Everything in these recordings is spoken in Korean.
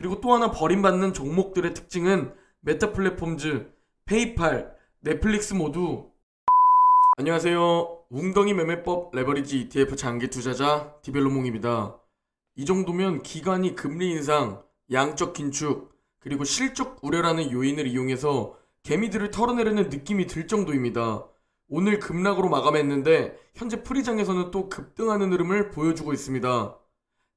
그리고 또 하나 버림받는 종목들의 특징은 메타 플랫폼즈, 페이팔, 넷플릭스 모두. 안녕하세요. 웅덩이 매매법 레버리지 ETF 장기 투자자 디벨로몽입니다. 이 정도면 기관이 금리 인상, 양적 긴축, 그리고 실적 우려라는 요인을 이용해서 개미들을 털어내려는 느낌이 들 정도입니다. 오늘 급락으로 마감했는데 현재 프리장에서는 또 급등하는 흐름을 보여주고 있습니다.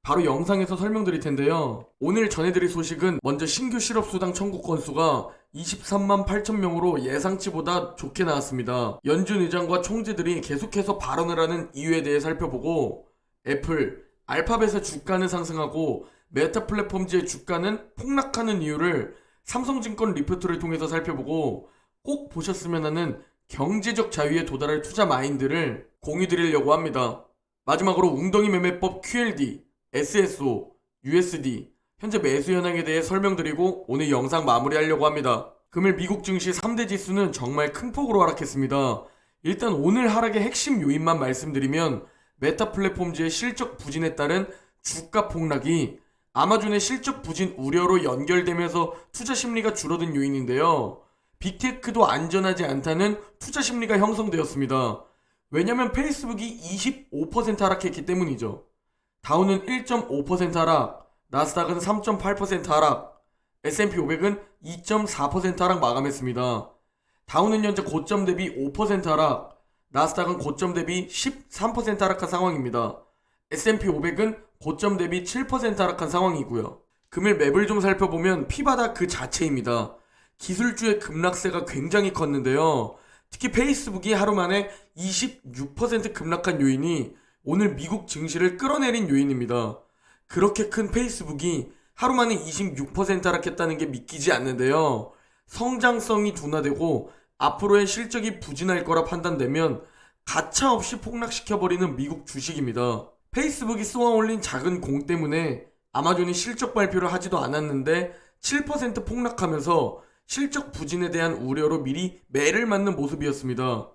바로 영상에서 설명드릴 텐데요. 오늘 전해드릴 소식은 먼저 신규 실업수당 청구 건수가 23만 8천 명으로 예상치보다 좋게 나왔습니다. 연준 의장과 총재들이 계속해서 발언을 하는 이유에 대해 살펴보고, 애플, 알파벳의 주가는 상승하고 메타 플랫폼즈의 주가는 폭락하는 이유를 삼성증권 리포트를 통해서 살펴보고, 꼭 보셨으면 하는 경제적 자유에 도달할 투자 마인드를 공유드리려고 합니다. 마지막으로 웅덩이 매매법 QLD, SSO, USD 현재 매수 현황에 대해 설명드리고 오늘 영상 마무리하려고 합니다. 금일 미국 증시 3대 지수는 정말 큰 폭으로 하락했습니다. 일단 오늘 하락의 핵심 요인만 말씀드리면, 메타 플랫폼즈의 실적 부진에 따른 주가 폭락이 아마존의 실적 부진 우려로 연결되면서 투자 심리가 줄어든 요인인데요. 빅테크도 안전하지 않다는 투자 심리가 형성되었습니다. 왜냐면 페이스북이 25% 하락했기 때문이죠. 다우는 1.5% 하락, 나스닥은 3.8% 하락, S&P 500은 2.4% 하락 마감했습니다. 다우는 현재 고점 대비 5% 하락, 나스닥은 고점 대비 13% 하락한 상황입니다. S&P 500은 고점 대비 7% 하락한 상황이고요. 금일 맵을 좀 살펴보면 피바다 그 자체입니다. 기술주의 급락세가 굉장히 컸는데요. 특히 페이스북이 하루 만에 26% 급락한 요인이 오늘 미국 증시를 끌어내린 요인입니다. 그렇게 큰 페이스북이 하루 만에 26% 하락했다는 게 믿기지 않는데요. 성장성이 둔화되고 앞으로의 실적이 부진할 거라 판단되면 가차없이 폭락시켜버리는 미국 주식입니다. 페이스북이 쏘아올린 작은 공 때문에 아마존이 실적 발표를 하지도 않았는데 7% 폭락하면서 실적 부진에 대한 우려로 미리 매를 맞는 모습이었습니다.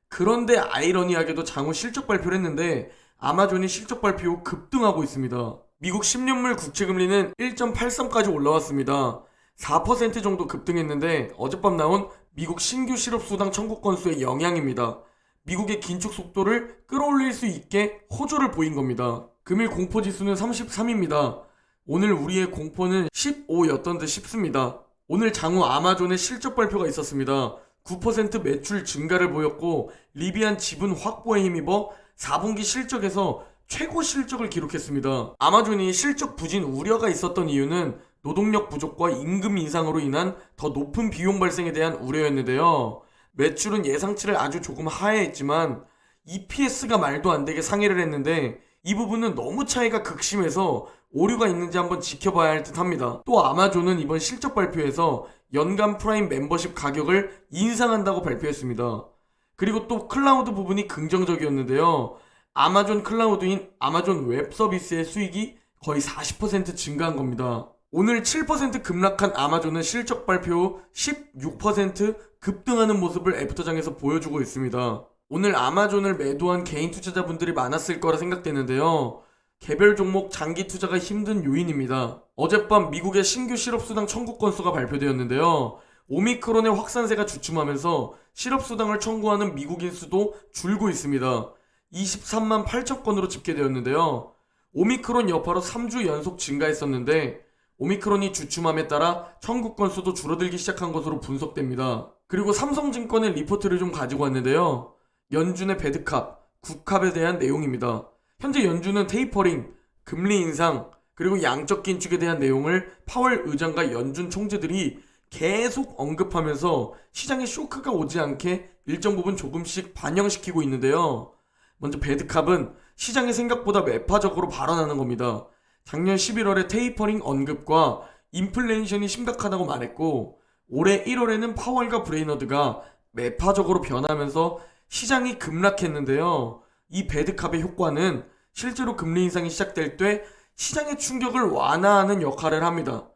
그런데 아이러니하게도 장후 실적 발표를 했는데 아마존이 실적 발표 후 급등하고 있습니다. 미국 10년물 국채금리는 1.83까지 올라왔습니다. 4% 정도 급등했는데 어젯밤 나온 미국 신규 실업수당 청구 건수의 영향입니다. 미국의 긴축 속도를 끌어올릴 수 있게 호조를 보인 겁니다. 금일 공포지수는 33입니다. 오늘 우리의 공포는 15였던 듯 싶습니다. 오늘 장후 아마존의 실적 발표가 있었습니다. 9% 매출 증가를 보였고 리비안 지분 확보에 힘입어 4분기 실적에서 최고 실적을 기록했습니다. 아마존이 실적 부진 우려가 있었던 이유는 노동력 부족과 임금 인상으로 인한 더 높은 비용 발생에 대한 우려였는데요. 매출은 예상치를 아주 조금 하회했지만 EPS가 말도 안 되게 상회를 했는데 이 부분은 너무 차이가 극심해서 오류가 있는지 한번 지켜봐야 할 듯 합니다. 또 아마존은 이번 실적 발표에서 연간 프라임 멤버십 가격을 인상한다고 발표했습니다. 그리고 또 클라우드 부분이 긍정적이었는데요. 아마존 클라우드인 아마존 웹 서비스의 수익이 거의 40% 증가한 겁니다. 오늘 7% 급락한 아마존은 실적 발표 후 16% 급등하는 모습을 애프터장에서 보여주고 있습니다. 오늘 아마존을 매도한 개인 투자자분들이 많았을 거라 생각되는데요. 개별 종목 장기 투자가 힘든 요인입니다. 어젯밤 미국의 신규 실업수당 청구 건수가 발표되었는데요. 오미크론의 확산세가 주춤하면서 실업수당을 청구하는 미국인 수도 줄고 있습니다. 23만 8천 건으로 집계되었는데요. 오미크론 여파로 3주 연속 증가했었는데 오미크론이 주춤함에 따라 청구 건수도 줄어들기 시작한 것으로 분석됩니다. 그리고 삼성증권의 리포트를 좀 가지고 왔는데요. 연준의 배드캅, 굿캅에 대한 내용입니다. 현재 연준은 테이퍼링, 금리 인상, 그리고 양적 긴축에 대한 내용을 파월 의장과 연준 총재들이 계속 언급하면서 시장에 쇼크가 오지 않게 일정 부분 조금씩 반영시키고 있는데요. 먼저 배드캅은 시장의 생각보다 매파적으로 발언하는 겁니다. 작년 11월에 테이퍼링 언급과 인플레이션이 심각하다고 말했고 올해 1월에는 파월과 브레이너드가 매파적으로 변하면서 시장이 급락했는데요. 이 배드캅의 효과는 실제로 금리 인상이 시작될 때 시장의 충격을 완화하는 역할을 합니다.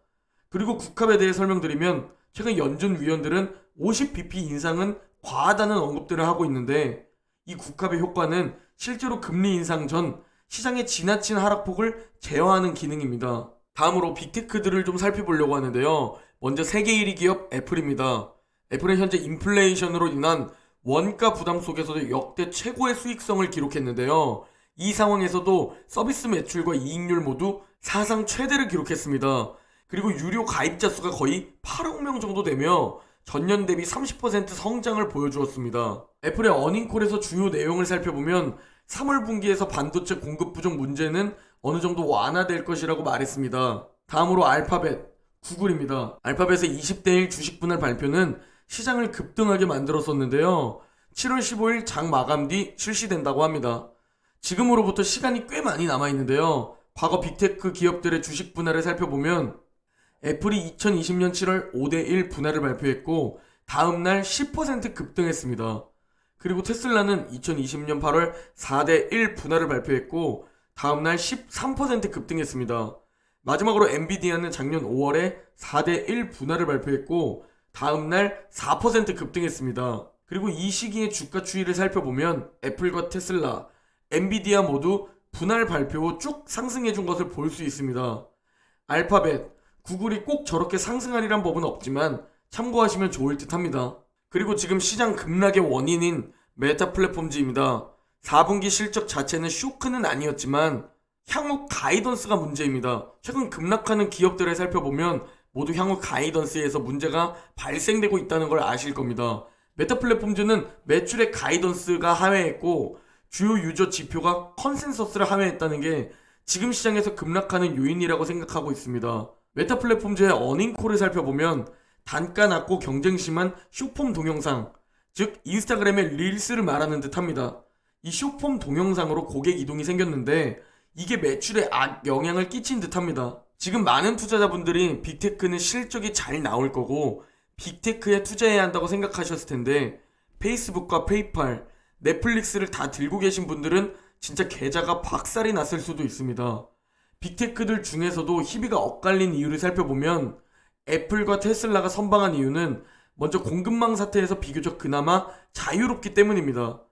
그리고 굿캅에 대해 설명드리면 최근 연준 위원들은 50bp 인상은 과하다는 언급들을 하고 있는데 이 굿캅의 효과는 실제로 금리 인상 전 시장의 지나친 하락폭을 제어하는 기능입니다. 다음으로 빅테크들을 좀 살펴보려고 하는데요. 먼저 세계 1위 기업 애플입니다. 애플은 현재 인플레이션으로 인한 원가 부담 속에서도 역대 최고의 수익성을 기록했는데요. 이 상황에서도 서비스 매출과 이익률 모두 사상 최대를 기록했습니다. 그리고 유료 가입자 수가 거의 8억 명 정도 되며 전년 대비 30% 성장을 보여주었습니다. 애플의 어닝콜에서 주요 내용을 살펴보면 3월 분기에서 반도체 공급 부족 문제는 어느 정도 완화될 것이라고 말했습니다. 다음으로 알파벳, 구글입니다. 알파벳의 20대1 주식 분할 발표는 시장을 급등하게 만들었었는데요. 7월 15일 장 마감 뒤 실시된다고 합니다. 지금으로부터 시간이 꽤 많이 남아있는데요. 과거 빅테크 기업들의 주식 분할을 살펴보면 애플이 2020년 7월 5대1 분할을 발표했고 다음날 10% 급등했습니다. 그리고 테슬라는 2020년 8월 4대1 분할을 발표했고 다음날 13% 급등했습니다. 마지막으로 엔비디아는 작년 5월에 4대1 분할을 발표했고 다음날 4% 급등했습니다. 그리고 이 시기의 주가 추이를 살펴보면 애플과 테슬라, 엔비디아 모두 분할 발표 후 쭉 상승해준 것을 볼 수 있습니다. 알파벳, 구글이 꼭 저렇게 상승하리란 법은 없지만 참고하시면 좋을 듯 합니다. 그리고 지금 시장 급락의 원인인 메타 플랫폼즈입니다. 4분기 실적 자체는 쇼크는 아니었지만 향후 가이던스가 문제입니다. 최근 급락하는 기업들을 살펴보면 모두 향후 가이던스에서 문제가 발생되고 있다는 걸 아실 겁니다. 메타 플랫폼즈는 매출의 가이던스가 하회했고 주요 유저 지표가 컨센서스를 하회했다는 게 지금 시장에서 급락하는 요인이라고 생각하고 있습니다. 메타 플랫폼즈의 어닝콜을 살펴보면 단가 낮고 경쟁 심한 숏폼 동영상, 즉 인스타그램의 릴스를 말하는 듯 합니다. 이 숏폼 동영상으로 고객 이동이 생겼는데 이게 매출에 영향을 끼친 듯 합니다. 지금 많은 투자자분들이 빅테크는 실적이 잘 나올 거고 빅테크에 투자해야 한다고 생각하셨을 텐데 페이스북과 페이팔, 넷플릭스를 다 들고 계신 분들은 진짜 계좌가 박살이 났을 수도 있습니다. 빅테크들 중에서도 희비가 엇갈린 이유를 살펴보면 애플과 테슬라가 선방한 이유는 먼저 공급망 사태에서 비교적 그나마 자유롭기 때문입니다.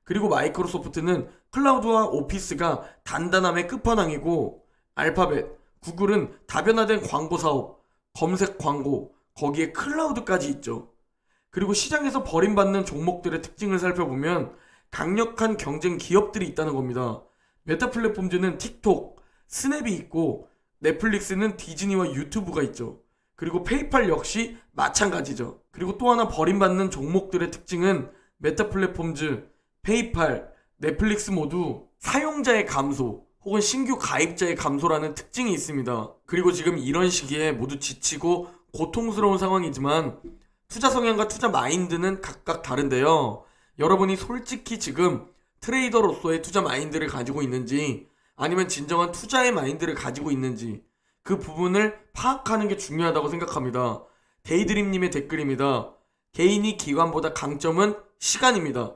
그리고 마이크로소프트는 클라우드와 오피스가 단단함의 끝판왕이고 알파벳, 구글은 다변화된 광고 사업, 검색 광고, 거기에 클라우드까지 있죠. 그리고 시장에서 버림받는 종목들의 특징을 살펴보면 강력한 경쟁 기업들이 있다는 겁니다. 메타 플랫폼즈는 틱톡, 스냅이 있고 넷플릭스는 디즈니와 유튜브가 있죠. 그리고 페이팔 역시 마찬가지죠. 그리고 또 하나 버림받는 종목들의 특징은 메타 플랫폼즈, 페이팔, 넷플릭스 모두 사용자의 감소 혹은 신규 가입자의 감소라는 특징이 있습니다. 그리고 지금 이런 시기에 모두 지치고 고통스러운 상황이지만 투자 성향과 투자 마인드는 각각 다른데요. 여러분이 솔직히 지금 트레이더로서의 투자 마인드를 가지고 있는지 아니면 진정한 투자의 마인드를 가지고 있는지 그 부분을 파악하는 게 중요하다고 생각합니다. 데이드림님의 댓글입니다. 개인이 기관보다 강점은 시간입니다.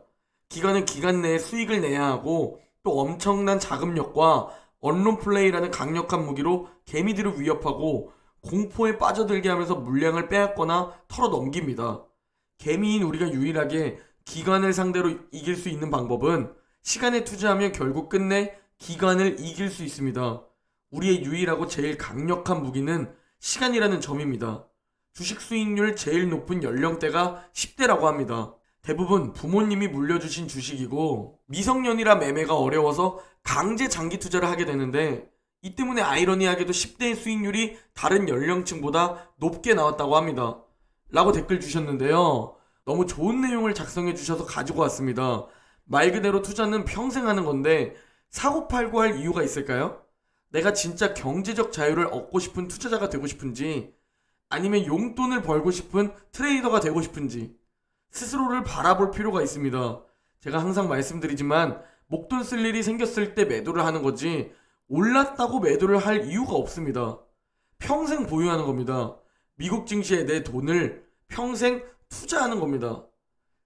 기관은 기간 내에 수익을 내야 하고 또 엄청난 자금력과 언론 플레이라는 강력한 무기로 개미들을 위협하고 공포에 빠져들게 하면서 물량을 빼앗거나 털어 넘깁니다. 개미인 우리가 유일하게 기관을 상대로 이길 수 있는 방법은 시간에 투자하면 결국 끝내 기관을 이길 수 있습니다. 우리의 유일하고 제일 강력한 무기는 시간이라는 점입니다. 주식 수익률 제일 높은 연령대가 10대라고 합니다. 대부분 부모님이 물려주신 주식이고 미성년이라 매매가 어려워서 강제 장기 투자를 하게 되는데 이 때문에 아이러니하게도 10대의 수익률이 다른 연령층보다 높게 나왔다고 합니다. 라고 댓글 주셨는데요. 너무 좋은 내용을 작성해 주셔서 가지고 왔습니다. 말 그대로 투자는 평생 하는 건데 사고팔고 할 이유가 있을까요? 내가 진짜 경제적 자유를 얻고 싶은 투자자가 되고 싶은지 아니면 용돈을 벌고 싶은 트레이더가 되고 싶은지 스스로를 바라볼 필요가 있습니다. 제가 항상 말씀드리지만 목돈 쓸 일이 생겼을 때 매도를 하는 거지 올랐다고 매도를 할 이유가 없습니다. 평생 보유하는 겁니다. 미국 증시에 내 돈을 평생 투자하는 겁니다.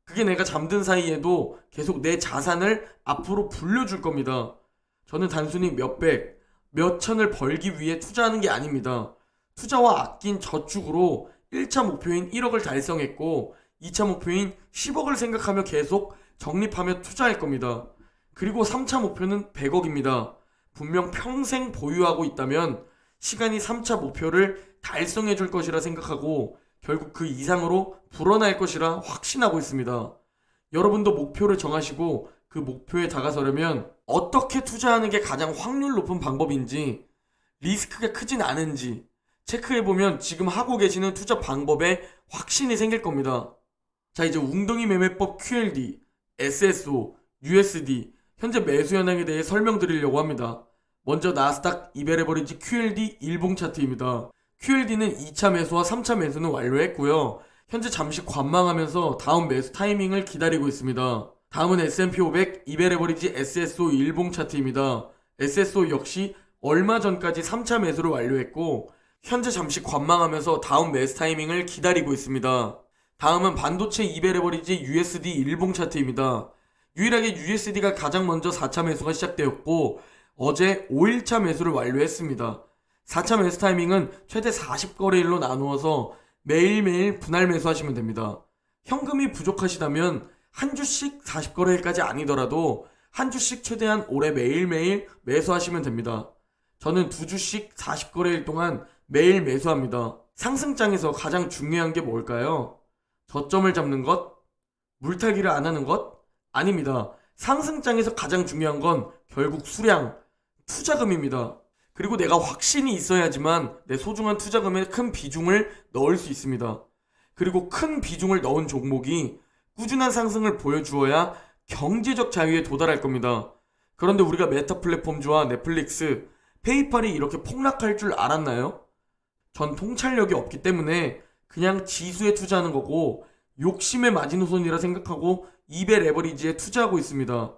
그게 내가 잠든 사이에도 계속 내 자산을 앞으로 불려줄 겁니다. 저는 단순히 몇백, 몇천을 벌기 위해 투자하는 게 아닙니다. 투자와 아낀 저축으로 1차 목표인 1억을 달성했고 2차 목표인 10억을 생각하며 계속 적립하며 투자할 겁니다. 그리고 3차 목표는 100억입니다. 분명 평생 보유하고 있다면 시간이 3차 목표를 달성해 줄 것이라 생각하고 결국 그 이상으로 불어날 것이라 확신하고 있습니다. 여러분도 목표를 정하시고 그 목표에 다가서려면 어떻게 투자하는 게 가장 확률 높은 방법인지, 리스크가 크진 않은지 체크해보면 지금 하고 계시는 투자 방법에 확신이 생길 겁니다. 자, 이제 웅덩이 매매법 QLD, SSO, USD 현재 매수 현황에 대해 설명드리려고 합니다. 먼저 나스닥 200레버리지 QLD 일봉 차트입니다. QLD는 2차 매수와 3차 매수는 완료했고요. 현재 잠시 관망하면서 다음 매수 타이밍을 기다리고 있습니다. 다음은 S&P 500 200레버리지 SSO 일봉 차트입니다. SSO 역시 얼마 전까지 3차 매수를 완료했고 현재 잠시 관망하면서 다음 매수 타이밍을 기다리고 있습니다. 다음은 반도체 200레버리지 USD 일봉 차트입니다. 유일하게 USD가 가장 먼저 4차 매수가 시작되었고 어제 5일차 매수를 완료했습니다. 4차 매수 타이밍은 최대 40거래일로 나누어서 매일매일 분할 매수하시면 됩니다. 현금이 부족하시다면 한 주씩 40거래일까지 아니더라도 한 주씩 최대한 올해 매일매일 매수하시면 됩니다. 저는 2주씩 40거래일 동안 매일 매수합니다. 상승장에서 가장 중요한 게 뭘까요? 저점을 잡는 것? 물타기를 안 하는 것? 아닙니다. 상승장에서 가장 중요한 건 결국 수량, 투자금입니다. 그리고 내가 확신이 있어야지만 내 소중한 투자금에 큰 비중을 넣을 수 있습니다. 그리고 큰 비중을 넣은 종목이 꾸준한 상승을 보여주어야 경제적 자유에 도달할 겁니다. 그런데 우리가 메타 플랫폼주와 넷플릭스, 페이팔이 이렇게 폭락할 줄 알았나요? 전 통찰력이 없기 때문에 그냥 지수에 투자하는 거고 욕심의 마지노선이라 생각하고 2배 레버리지에 투자하고 있습니다.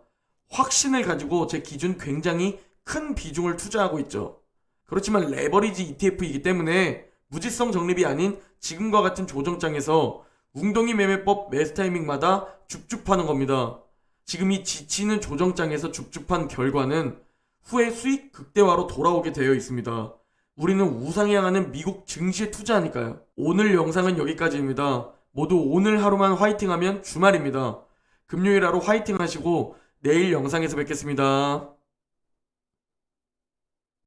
확신을 가지고 제 기준 굉장히 큰 비중을 투자하고 있죠. 그렇지만 레버리지 ETF이기 때문에 무지성 적립이 아닌 지금과 같은 조정장에서 웅덩이 매매법 매수 타이밍마다 줍줍하는 겁니다. 지금 이 지치는 조정장에서 줍줍한 결과는 후에 수익 극대화로 돌아오게 되어 있습니다. 우리는 우상에 향하는 미국 증시에 투자하니까요. 오늘 영상은 여기까지입니다. 모두 오늘 하루만 화이팅하면 주말입니다. 금요일 하루 화이팅 하시고 내일 영상에서 뵙겠습니다.